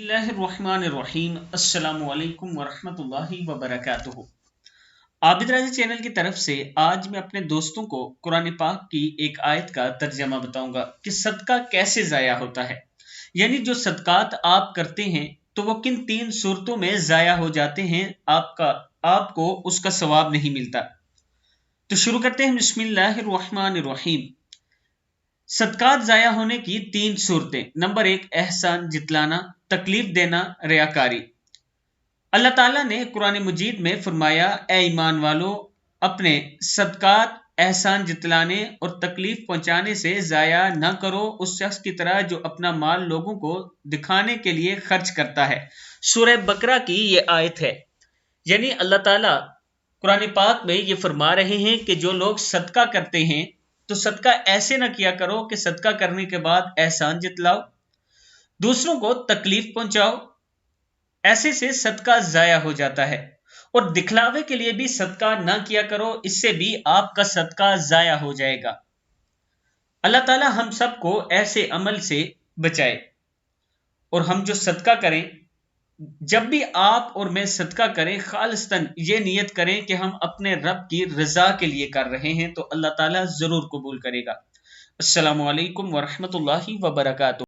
बिस्मिल्लाहिर्रहमानिर्रहीम अस्सलामु अलैकुम वरहमतुल्लाहि वबरकातुहू। आबिद राजा चैनल की तरफ से आज मैं अपने दोस्तों को कुरान पाक की एक आयत का तर्जमा बताऊंगा कि सदका कैसे ज़ाया होता है। यानी जो सदकात आप करते हैं तो वो किन तीन सूरतों में ज़ाया हो जाते हैं, आपको उसका सवाब नहीं मिलता। तो शुरू करते हैं। बिस्मिल्लाहिर्रहमानिर्रहीम। सदकात ज़ाया होने की तीन सूरतें। नंबर एक, एहसान जितलाना, तकलीफ देना, रियाकारी। अल्लाह ताला ने कुरान मजीद में फरमाया, ए ईमान वालो, अपने सदकात एहसान जितलाने और तकलीफ पहुंचाने से ज़ाया न करो उस शख्स की तरह जो अपना माल लोगों को दिखाने के लिए खर्च करता है। सूरह बकरा की ये आयत है। यानी अल्लाह ताला कुरान पाक में ये फरमा रहे हैं कि जो लोग सदका करते हैं तो सदका ऐसे ना किया करो कि सदका करने के बाद एहसान जितलाओ, दूसरों को तकलीफ पहुंचाओ। ऐसे से सदका जाया हो जाता है। और दिखलावे के लिए भी सदका ना किया करो, इससे भी आपका सदका जाया हो जाएगा। अल्लाह ताला हम सबको ऐसे अमल से बचाए। और हम जो सदका करें, जब भी आप और मैं सदका करें, खालिस्तन ये नियत करें कि हम अपने रब की रजा के लिए कर रहे हैं, तो अल्लाह ताला जरूर कबूल करेगा। अस्सलामु अलैकुम वरहमतुल्लाहि वबरकातुहू।